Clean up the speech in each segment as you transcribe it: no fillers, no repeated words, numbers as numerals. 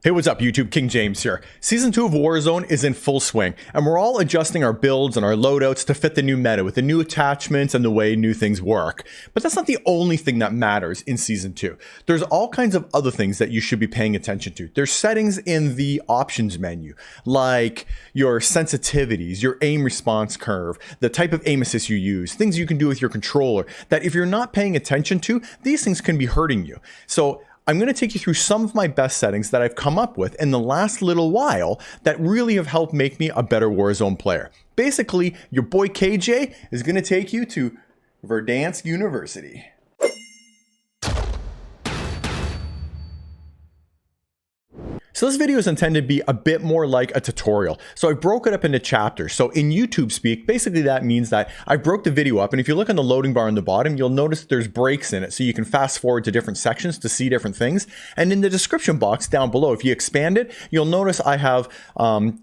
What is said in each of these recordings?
Hey, what's up YouTube? King James here. Season 2 of Warzone is in full swing, and we're all adjusting our builds and our loadouts to fit the new meta with the new attachments and the way new things work. But that's not the only thing that matters in Season 2. There's all kinds of other things that you should be paying attention to. There's settings in the options menu, like your sensitivities, your aim response curve, the type of aim assist you use, things you can do with your controller, that if you're not paying attention to, these things can be hurting you. So I'm going to take you through some of my best settings that I've come up with in the last little while that really have helped make me a better Warzone player. Basically, your boy KJ is going to take you to Verdansk University. So this video is intended to be a bit more like a tutorial. So I broke it up into chapters. So in YouTube speak, basically that means that I broke the video up, and if you look on the loading bar on the bottom, you'll notice there's breaks in it. So you can fast forward to different sections to see different things. And in the description box down below, if you expand it, you'll notice I have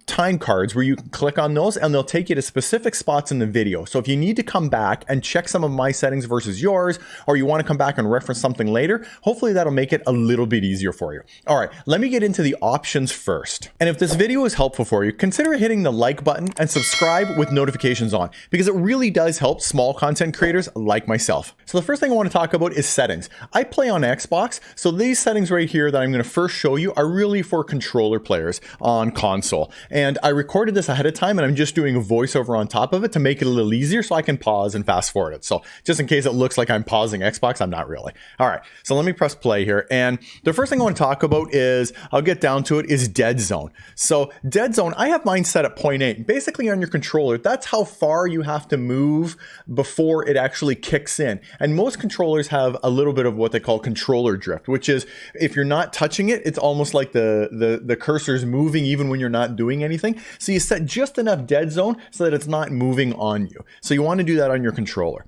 time cards where you can click on those and they'll take you to specific spots in the video. So if you need to come back and check some of my settings versus yours, or you want to come back and reference something later, hopefully that'll make it a little bit easier for you. All right, let me get into the options first. And if this video is helpful for you, consider hitting the like button and subscribe with notifications on, because it really does help small content creators like myself. So the first thing I want to talk about is settings. I play on Xbox, so these settings right here that I'm going to first show you are really for controller players on console. And I recorded this ahead of time, and I'm just doing a voiceover on top of it to make it a little easier so I can pause and fast forward it. So just in case it looks like I'm pausing Xbox, I'm not really. All right, so let me press play here. And the first thing I want to talk about is, I'll get down to it, is dead zone. So dead zone, I have mine set at 0.8. Basically on your controller, that's how far you have to move before it actually kicks in. And most controllers have a little bit of what they call controller drift, which is if you're not touching it, it's almost like the cursor's moving even when you're not doing anything. So you set just enough dead zone so that it's not moving on you. So you want to do that on your controller.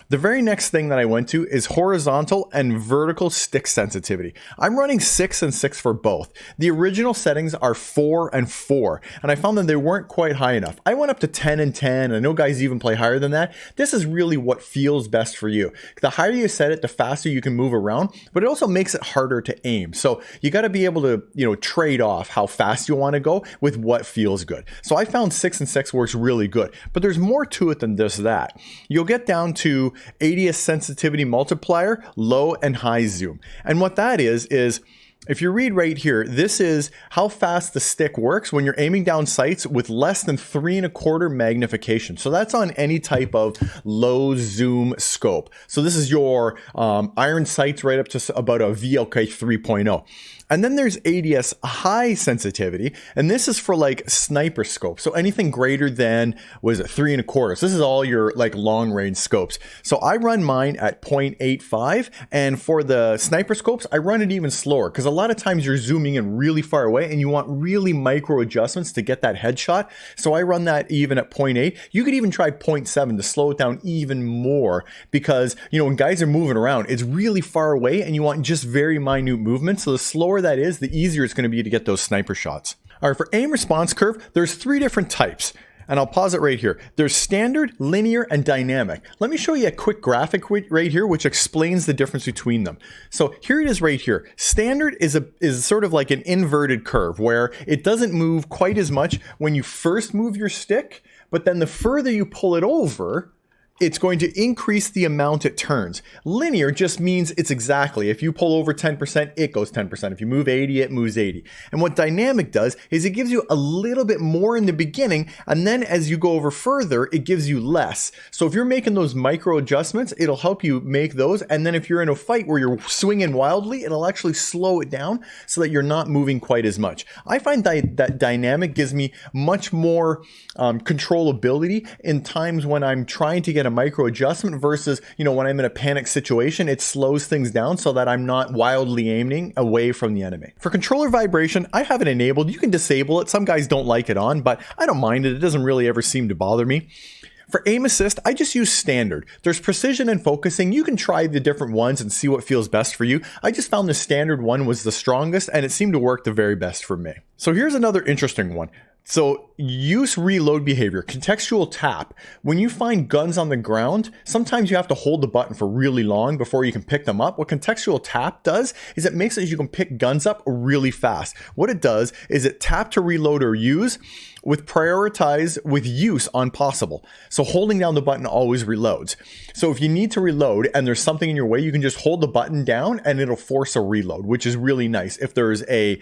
The very next thing that I went to is horizontal and vertical stick sensitivity. I'm running 6 and 6 for both. The original settings are 4 and 4, and I found that they weren't quite high enough. I went up to 10 and 10, and I know guys even play higher than that. This is really what feels best for you. The higher you set it, the faster you can move around, but it also makes it harder to aim. So you got to be able to, trade off how fast you want to go with what feels good. So I found 6 and 6 works really good, but there's more to it than just that. You'll get down to ADS sensitivity multiplier, low and high zoom. And what that is if you read right here, this is how fast the stick works when you're aiming down sights with less than 3¼ magnification. So that's on any type of low zoom scope. So this is your iron sights right up to about a VLK 3.0. And then there's ADS high sensitivity, and this is for like sniper scope. So anything greater than, what is it, 3¼ So this is all your like long range scopes. So I run mine at 0.85, and for the sniper scopes, I run it even slower, because a lot of times you're zooming in really far away and you want really micro adjustments to get that headshot. So I run that even at 0.8. You could even try 0.7 to slow it down even more, because when guys are moving around, it's really far away and you want just very minute movements. So the slower that is, the easier it's going to be to get those sniper shots. All right, for aim response curve, there's 3 different types. And I'll pause it right here. There's standard, linear, and dynamic. Let me show you a quick graphic right here which explains the difference between them. So here it is right here. Standard is sort of like an inverted curve where it doesn't move quite as much when you first move your stick, but then the further you pull it over, it's going to increase the amount it turns. Linear just means it's exactly, if you pull over 10%, it goes 10%. If you move 80, it moves 80. And what dynamic does is it gives you a little bit more in the beginning, and then as you go over further, it gives you less. So if you're making those micro adjustments, it'll help you make those. And then if you're in a fight where you're swinging wildly, it'll actually slow it down so that you're not moving quite as much. I find that dynamic gives me much more controllability in times when I'm trying to get a micro adjustment versus, when I'm in a panic situation, it slows things down so that I'm not wildly aiming away from the enemy. For controller vibration, I have it enabled. You can disable it. Some guys don't like it on, but I don't mind it. It doesn't really ever seem to bother me. For aim assist, I just use standard. There's precision and focusing. You can try the different ones and see what feels best for you. I just found the standard one was the strongest, and it seemed to work the very best for me. So here's another interesting one. So use reload behavior, contextual tap. When you find guns on the ground, sometimes you have to hold the button for really long before you can pick them up. What contextual tap does is it makes it so you can pick guns up really fast. What it does is it tap to reload or use with prioritize with use on possible. So holding down the button always reloads. So if you need to reload and there's something in your way, you can just hold the button down and it'll force a reload, which is really nice. If there's a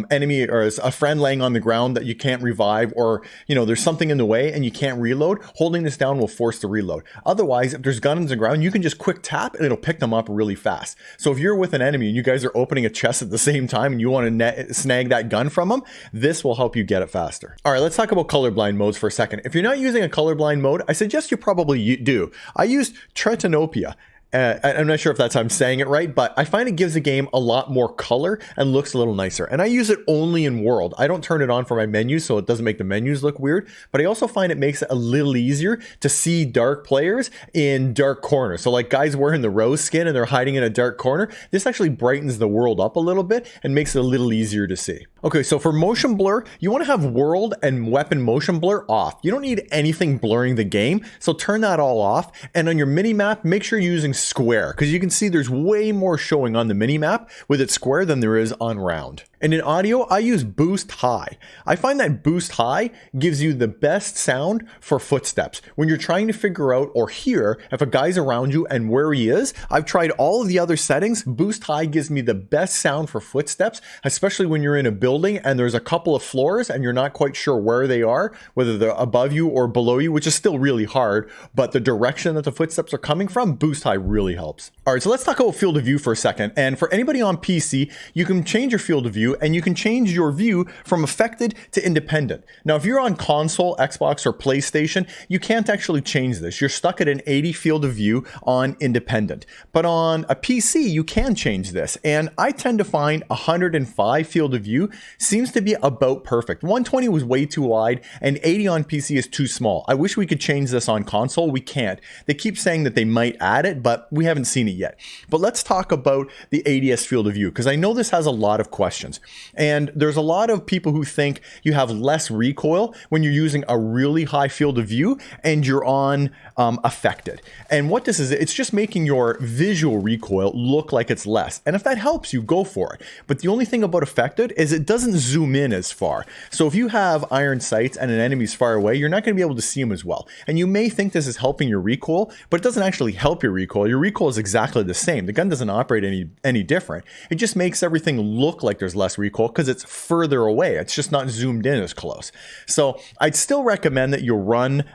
enemy or a friend laying on the ground that you can't revive, or there's something in the way and you can't reload, holding this down will force the reload. Otherwise, if there's guns on the ground, you can just quick tap and it'll pick them up really fast. So if you're with an enemy and you guys are opening a chest at the same time and you want to snag that gun from them, this will help you get it faster. All right, let's talk about colorblind modes for a second. If you're not using a colorblind mode, I suggest you probably do. I use Tretanopia. I'm not sure if that's how I'm saying it right, but I find it gives the game a lot more color and looks a little nicer. And I use it only in world. I don't turn it on for my menus, so it doesn't make the menus look weird. But I also find it makes it a little easier to see dark players in dark corners. So like guys wearing the rose skin and they're hiding in a dark corner, this actually brightens the world up a little bit and makes it a little easier to see. Okay, so for motion blur, you want to have world and weapon motion blur off. You don't need anything blurring the game, so turn that all off. And on your mini map, make sure you're using square, because you can see there's way more showing on the mini map with it square than there is on round. And in audio, I use boost high. I find that boost high gives you the best sound for footsteps. When you're trying to figure out or hear if a guy's around you and where he is, I've tried all of the other settings. Boost high gives me the best sound for footsteps, especially when you're in a building and there's a couple of floors and you're not quite sure where they are, whether they're above you or below you, which is still really hard, but the direction that the footsteps are coming from, boost high really helps. All right, so let's talk about field of view for a second. And for anybody on PC, you can change your field of view and you can change your view from affected to independent. Now, if you're on console, Xbox, or PlayStation, you can't actually change this. You're stuck at an 80 field of view on independent. But on a PC, you can change this. And I tend to find 105 field of view seems to be about perfect. 120 was way too wide and 80 on PC is too small. I wish we could change this on console. We can't. They keep saying that they might add it, but we haven't seen it yet. But let's talk about the ADS field of view, because I know this has a lot of questions. And there's a lot of people who think you have less recoil when you're using a really high field of view and you're on affected. And what this is, it's just making your visual recoil look like it's less. And if that helps you, go for it. But the only thing about affected is it doesn't zoom in as far. So if you have iron sights and an enemy's far away, you're not going to be able to see them as well. And you may think this is helping your recoil, but it doesn't actually help your recoil. Your recoil is exactly the same. The gun doesn't operate any different. It just makes everything look like there's less recoil because it's further away. It's just not zoomed in as close. So I'd still recommend that you run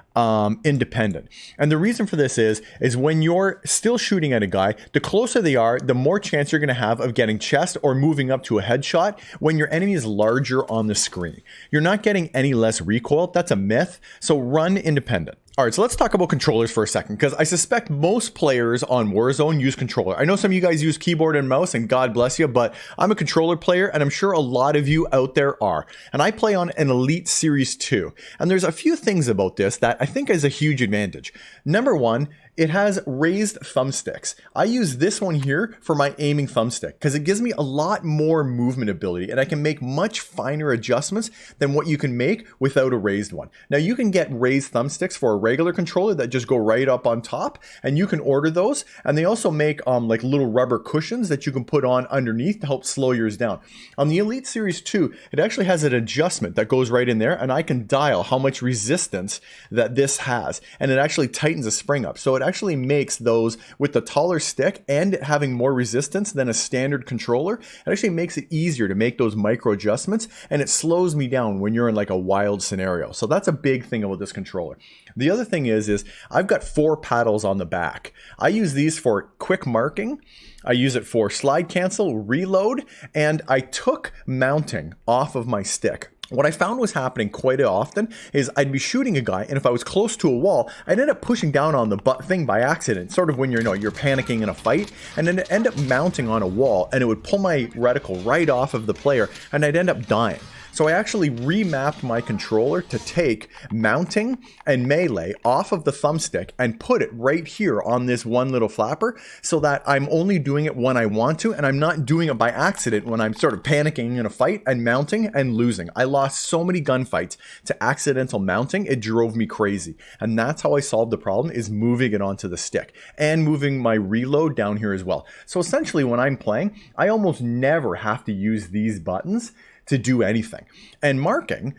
independent. And the reason for this is when you're still shooting at a guy, the closer they are, the more chance you're going to have of getting chest or moving up to a headshot when your enemy is larger on the screen. You're not getting any less recoil. That's a myth. So run independent. All right, so let's talk about controllers for a second, because I suspect most players on Warzone use controller. I know some of you guys use keyboard and mouse, and God bless you, but I'm a controller player, and I'm sure a lot of you out there are. And I play on an Elite Series 2. And there's a few things about this that I think is a huge advantage. Number one, it has raised thumbsticks. I use this one here for my aiming thumbstick because it gives me a lot more movement ability and I can make much finer adjustments than what you can make without a raised one. Now you can get raised thumbsticks for a regular controller that just go right up on top, and you can order those. And they also make like little rubber cushions that you can put on underneath to help slow yours down. On the Elite Series 2, it actually has an adjustment that goes right in there, and I can dial how much resistance that this has, and it actually tightens the spring up. So it actually makes those with the taller stick and it having more resistance than a standard controller. It actually makes it easier to make those micro adjustments, and it slows me down when you're in like a wild scenario. So that's a big thing about this controller. The other thing is I've got 4 paddles on the back. I use these for quick marking. I use it for slide cancel, reload, and I took mounting off of my stick. What I found was happening quite often is I'd be shooting a guy, and if I was close to a wall, I'd end up pushing down on the thing by accident, sort of when you're panicking in a fight, and then end up mounting on a wall, and it would pull my reticle right off of the player, and I'd end up dying. So I actually remapped my controller to take mounting and melee off of the thumbstick and put it right here on this one little flapper so that I'm only doing it when I want to, and I'm not doing it by accident when I'm sort of panicking in a fight and mounting and losing. I lost so many gunfights to accidental mounting, it drove me crazy. And that's how I solved the problem, is moving it onto the stick and moving my reload down here as well. So essentially when I'm playing, I almost never have to use these buttons to do anything. And marking,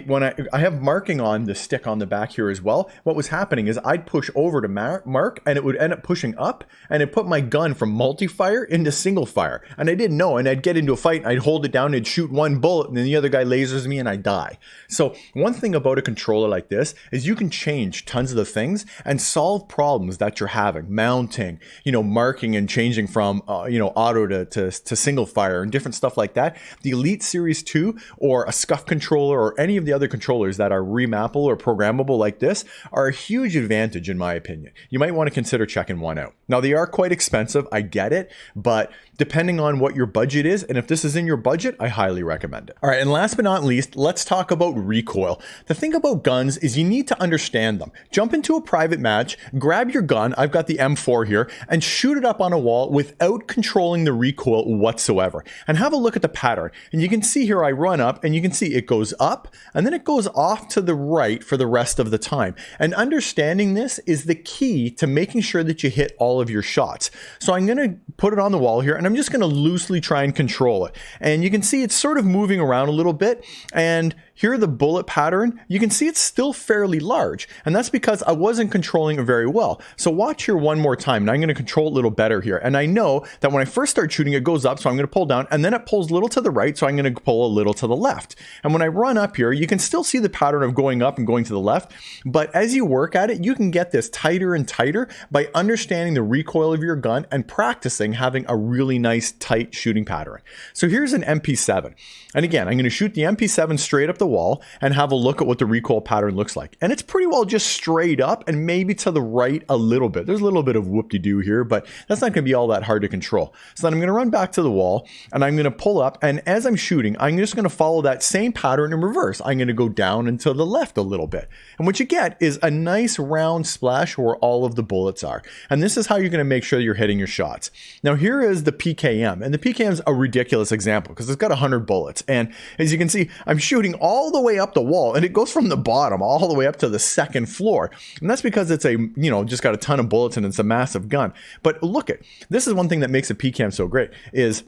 when I have marking on the stick on the back here as well, what was happening is I'd push over to mark and it would end up pushing up, and it put my gun from multi-fire into single fire. And I didn't know, and I'd get into a fight and I'd hold it down and shoot one bullet and then the other guy lasers me and I die. So one thing about a controller like this is you can change tons of the things and solve problems that you're having. Mounting, marking and changing from auto to single fire and different stuff like that. The Elite Series 2 or a SCUF controller or any of the other controllers that are remappable or programmable like this are a huge advantage in my opinion. You might want to consider checking one out. Now they are quite expensive, I get it, but depending on what your budget is, and if this is in your budget, I highly recommend it. All right, and last but not least, let's talk about recoil. The thing about guns is you need to understand them. Jump into a private match, grab your gun, I've got the M4 here, and shoot it up on a wall without controlling the recoil whatsoever. And have a look at the pattern. And you can see here I run up, and you can see it goes up, and then it goes off to the right for the rest of the time. And understanding this is the key to making sure that you hit all of your shots. So I'm gonna put it on the wall here, and I'm just gonna loosely try and control it. And you can see it's sort of moving around a little bit, and here the bullet pattern, you can see it's still fairly large, and that's because I wasn't controlling it very well. So watch here one more time, and I'm gonna control it a little better here. And I know that when I first start shooting, it goes up, so I'm gonna pull down, and then it pulls a little to the right, so I'm gonna pull a little to the left. And when I run up here, you can still see the pattern of going up and going to the left, but as you work at it, you can get this tighter and tighter by understanding the recoil of your gun and practicing having a really nice tight shooting pattern. So here's an MP7. And again, I'm gonna shoot the MP7 straight up the wall and have a look at what the recoil pattern looks like. And it's pretty well just straight up and maybe to the right a little bit. There's a little bit of whoop-de-doo here, but that's not gonna be all that hard to control. So then I'm gonna run back to the wall and I'm gonna pull up, and as I'm shooting, I'm just gonna follow that same pattern in reverse. I'm gonna go down and to the left a little bit. And what you get is a nice round splash where all of the bullets are. And this is how you're gonna make sure you're hitting your shots. Now here is the PKM, and the PKM is a ridiculous example because it's got 100 bullets. And as you can see, I'm shooting all the way up the wall, and it goes from the bottom all the way up to the second floor. And that's because it's a, just got a ton of bullets and it's a massive gun. But look at, this is one thing that makes a PKM so great, is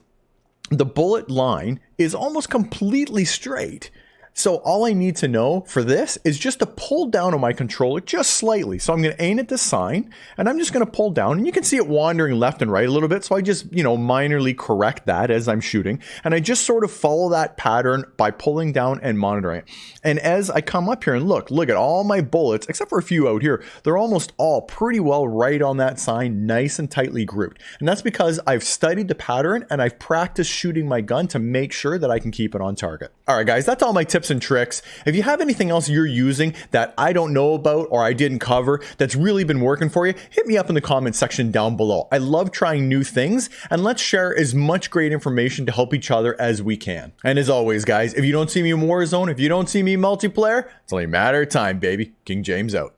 the bullet line is almost completely straight. So all I need to know for this is just to pull down on my controller just slightly. So I'm going to aim at the sign, and I'm just going to pull down, and you can see it wandering left and right a little bit. So I just, minorly correct that as I'm shooting. And I just sort of follow that pattern by pulling down and monitoring it. And as I come up here and look at all my bullets, except for a few out here, they're almost all pretty well right on that sign, nice and tightly grouped. And that's because I've studied the pattern and I've practiced shooting my gun to make sure that I can keep it on target. All right, guys, that's all my tips and tricks. If you have anything else you're using that I don't know about or I didn't cover that's really been working for you, hit me up in the comment section down below. I love trying new things, and let's share as much great information to help each other as we can. And as always, guys, if you don't see me in Warzone, if you don't see me in multiplayer, it's only a matter of time, baby. King James out.